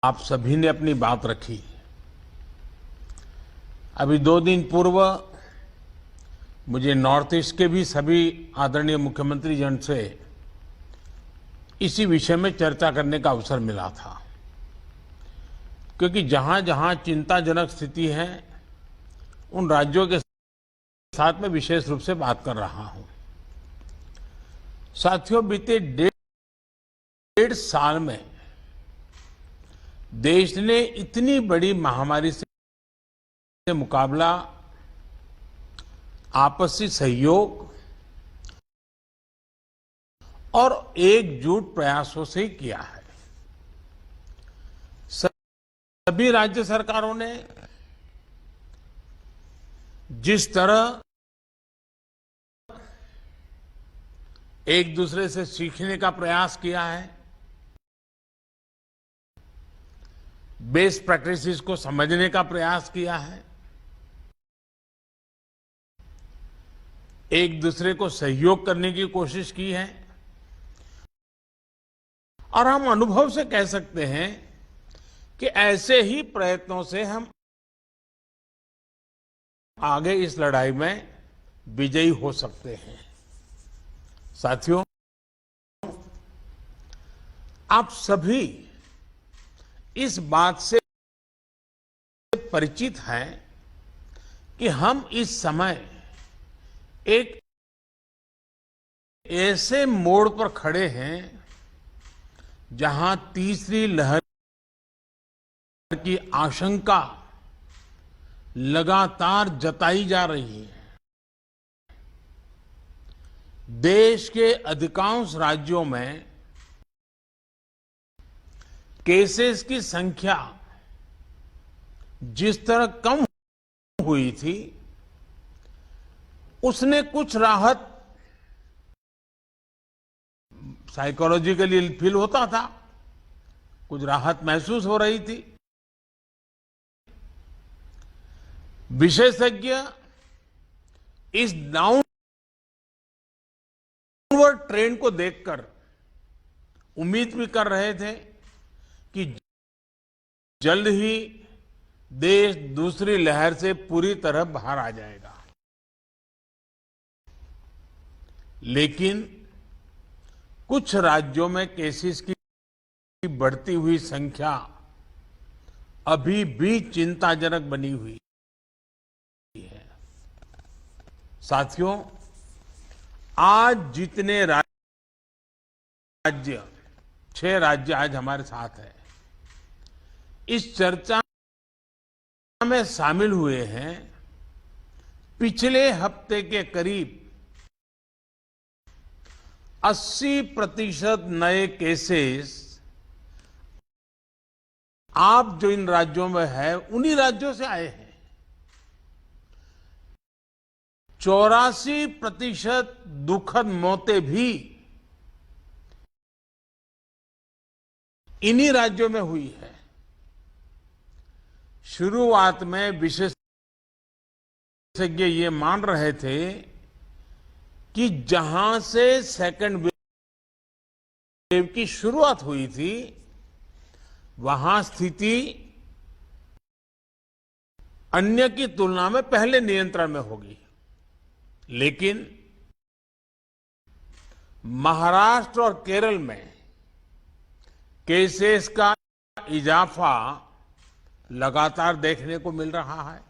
आप सभी ने अपनी बात रखी। अभी 2 दिन पूर्व मुझे नॉर्थ ईस्ट के भी सभी आदरणीय मुख्यमंत्री जन से इसी विषय में चर्चा करने का अवसर मिला था, क्योंकि जहां जहां चिंताजनक स्थिति है उन राज्यों के साथ में विशेष रूप से बात कर रहा हूं। साथियों, बीते 1.5 साल में देश ने इतनी बड़ी महामारी से मुकाबला आपसी सहयोग और एकजुट प्रयासों से किया है। सभी राज्य सरकारों ने जिस तरह एक दूसरे से सीखने का प्रयास किया है, बेस्ट प्रैक्टिसेस को समझने का प्रयास किया है, एक दूसरे को सहयोग करने की कोशिश की है, और हम अनुभव से कह सकते हैं कि ऐसे ही प्रयत्नों से हम आगे इस लड़ाई में विजयी हो सकते हैं। साथियों, आप सभी इस बात से परिचित हैं कि हम इस समय एक ऐसे मोड़ पर खड़े हैं जहां तीसरी लहर की आशंका लगातार जताई जा रही है। देश के अधिकांश राज्यों में केसेस की संख्या जिस तरह कम हुई थी, उसने कुछ राहत साइकोलॉजिकली फील होता था, कुछ राहत महसूस हो रही थी। विशेषज्ञ इस डाउनवर्ड ट्रेंड को देखकर उम्मीद भी कर रहे थे कि जल्द ही देश दूसरी लहर से पूरी तरह बाहर आ जाएगा। लेकिन कुछ राज्यों में केसेस की बढ़ती हुई संख्या अभी भी चिंताजनक बनी हुई है। साथियों, आज जितने राज्य 6 राज्य आज हमारे साथ हैं, इस चर्चा में शामिल हुए हैं, पिछले हफ्ते के करीब 80% नए केसेस आप जो इन राज्यों में है उन्हीं राज्यों से आए हैं। 84% दुखद मौतें भी इन्हीं राज्यों में हुई है। शुरुआत में विशेषज्ञ ये मान रहे थे कि जहां से सेकंड वेव की शुरुआत हुई थी, वहां स्थिति अन्य की तुलना में पहले नियंत्रण में होगी। लेकिन महाराष्ट्र और केरल में केसेस का इजाफा लगातार देखने को मिल रहा है।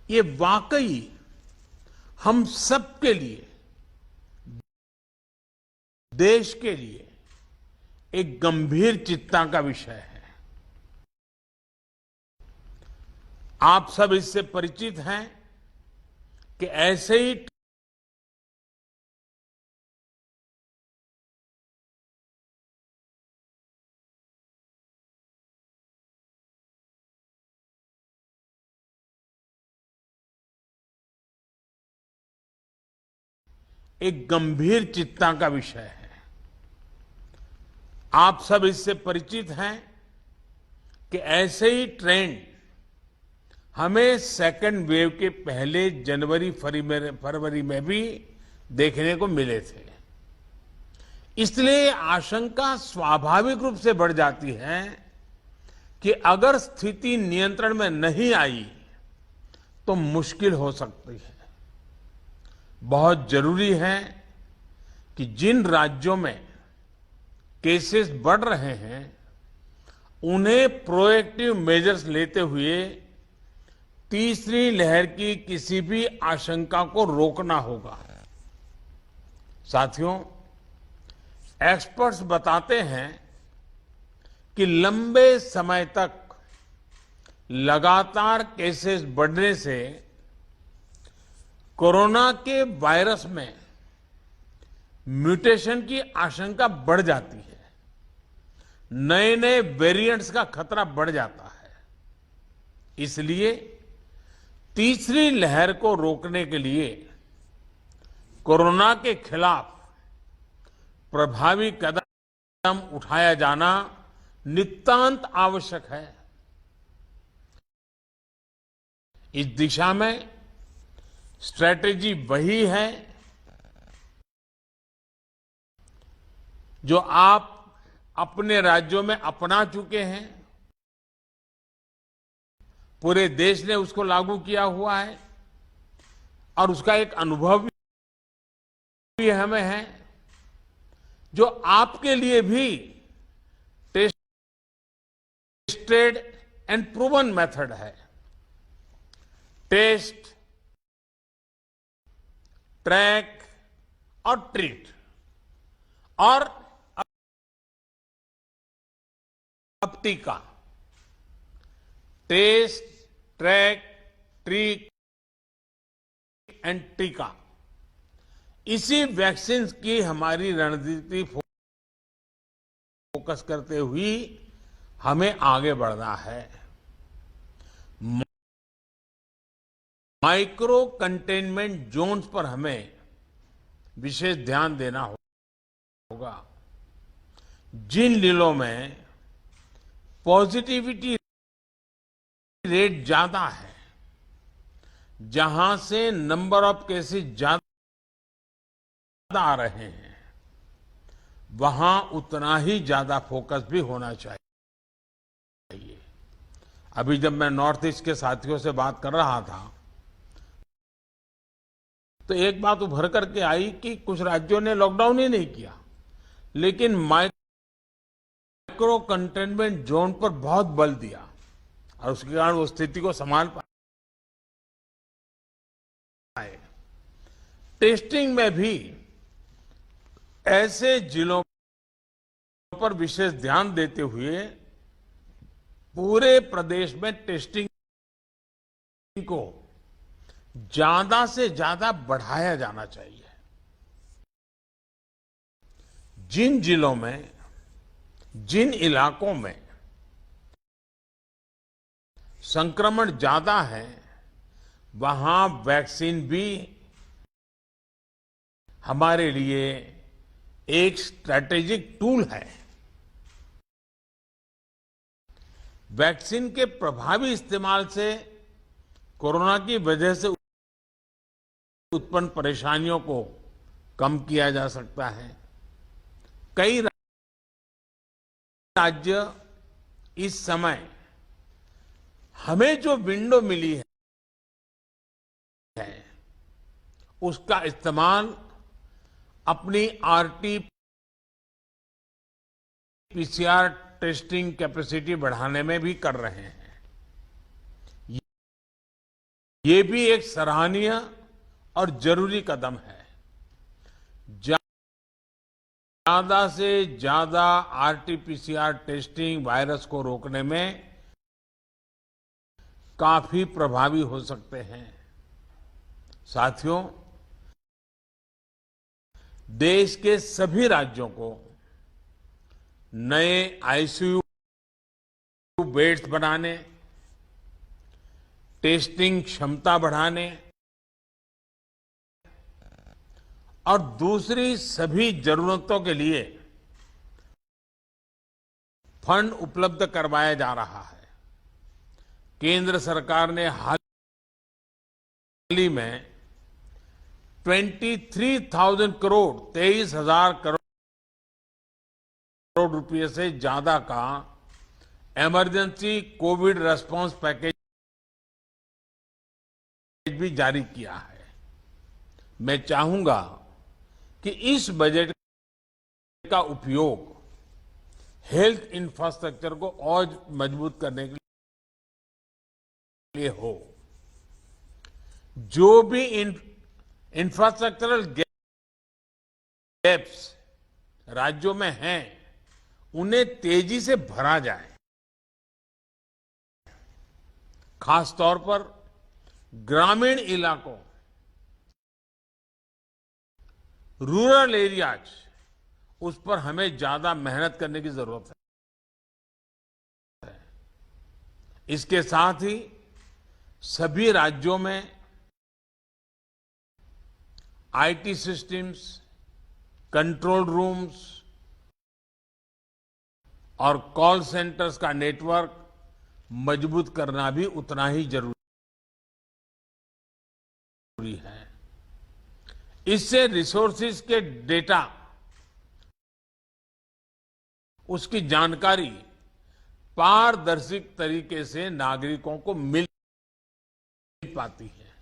ये वाकई हम सबके लिए, देश के लिए एक गंभीर चिंता का विषय है। आप सब इससे परिचित हैं कि ऐसे ही एक गंभीर चिंता का विषय है। आप सब इससे परिचित हैं कि ऐसे ही ट्रेंड हमें सेकंड वेव के पहले जनवरी फरवरी में भी देखने को मिले थे। इसलिए आशंका स्वाभाविक रूप से बढ़ जाती है कि अगर स्थिति नियंत्रण में नहीं आई तो मुश्किल हो सकती है। बहुत जरूरी है कि जिन राज्यों में केसेस बढ़ रहे हैं उन्हें प्रोएक्टिव मेजर्स लेते हुए तीसरी लहर की किसी भी आशंका को रोकना होगा। साथियों, एक्सपर्ट्स बताते हैं कि लंबे समय तक लगातार केसेस बढ़ने से कोरोना के वायरस में म्यूटेशन की आशंका बढ़ जाती है, नए नए वेरिएंट्स का खतरा बढ़ जाता है। इसलिए तीसरी लहर को रोकने के लिए कोरोना के खिलाफ प्रभावी कदम उठाया जाना नितांत आवश्यक है। इस दिशा में स्ट्रैटेजी वही है जो आप अपने राज्यों में अपना चुके हैं, पूरे देश ने उसको लागू किया हुआ है और उसका एक अनुभव भी हमें है, जो आपके लिए भी टेस्टेड एंड प्रूवन मेथड है। टेस्ट, ट्रैक और ट्रीट। और अब टीका। टेस्ट, ट्रैक, ट्रीट एंड टीका। इसी वैक्सीन की हमारी रणनीति फोकस करते हुए हमें आगे बढ़ना है। माइक्रो कंटेनमेंट जोन्स पर हमें विशेष ध्यान देना होगा। जिन जिलों में पॉजिटिविटी रेट ज्यादा है, जहां से नंबर ऑफ केसेस ज्यादा आ रहे हैं, वहां उतना ही ज्यादा फोकस भी होना चाहिए। अभी जब मैं नॉर्थ ईस्ट के साथियों से बात कर रहा था तो एक बात उभर करके आई कि कुछ राज्यों ने लॉकडाउन ही नहीं किया, लेकिन माइक्रो कंटेनमेंट जोन पर बहुत बल दिया और उसके कारण वो स्थिति को संभाल पाए। टेस्टिंग में भी ऐसे जिलों पर विशेष ध्यान देते हुए पूरे प्रदेश में टेस्टिंग को ज्यादा से ज्यादा बढ़ाया जाना चाहिए। जिन जिलों में, जिन इलाकों में संक्रमण ज्यादा है, वहां वैक्सीन भी हमारे लिए एक स्ट्रैटेजिक टूल है। वैक्सीन के प्रभावी इस्तेमाल से कोरोना की वजह से उत्पन्न परेशानियों को कम किया जा सकता है। कई राज्य इस समय हमें जो विंडो मिली है उसका इस्तेमाल अपनी आरटी-पीसीआर टेस्टिंग कैपेसिटी बढ़ाने में भी कर रहे हैं। ये भी एक सराहनीय और जरूरी कदम है। ज्यादा से ज्यादा आरटी-पीसीआर टेस्टिंग वायरस को रोकने में काफी प्रभावी हो सकते हैं। साथियों, देश के सभी राज्यों को नए आईसीयू बेड्स बनाने, टेस्टिंग क्षमता बढ़ाने और दूसरी सभी जरूरतों के लिए फंड उपलब्ध करवाया जा रहा है। केंद्र सरकार ने हाल ही में 23,000 करोड़ 23,000 करोड़ करोड़ रुपए से ज्यादा का इमरजेंसी कोविड रेस्पॉन्स पैकेज भी जारी किया है। मैं चाहूंगा कि इस बजट का उपयोग हेल्थ इंफ्रास्ट्रक्चर को और मजबूत करने के लिए हो। जो भी इंफ्रास्ट्रक्चरल गैप्स राज्यों में हैं, उन्हें तेजी से भरा जाए। खास तौर पर ग्रामीण इलाकों, रूरल एरियाज, उस पर हमें ज्यादा मेहनत करने की जरूरत है। इसके साथ ही सभी राज्यों में आईटी सिस्टम्स, कंट्रोल रूम्स और कॉल सेंटर्स का नेटवर्क मजबूत करना भी उतना ही जरूरी है। इससे रिसोर्सेज के डेटा, उसकी जानकारी पारदर्शी तरीके से नागरिकों को मिल पाती है।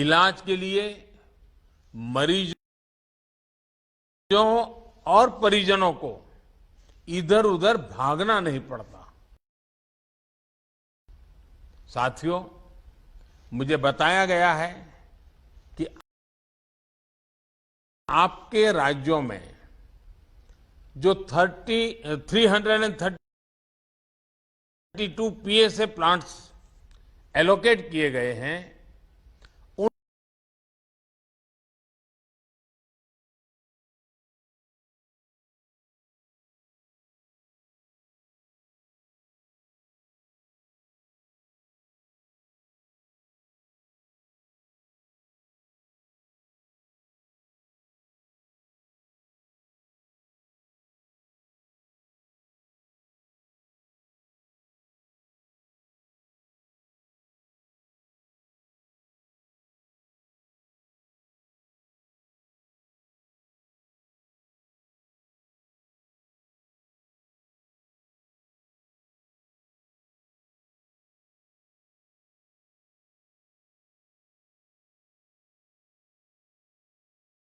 इलाज के लिए मरीजों और परिजनों को इधर उधर भागना नहीं पड़ता। साथियों, मुझे बताया गया है कि आपके राज्यों में जो 332 पीएसए प्लांट्स एलोकेट किए गए हैं,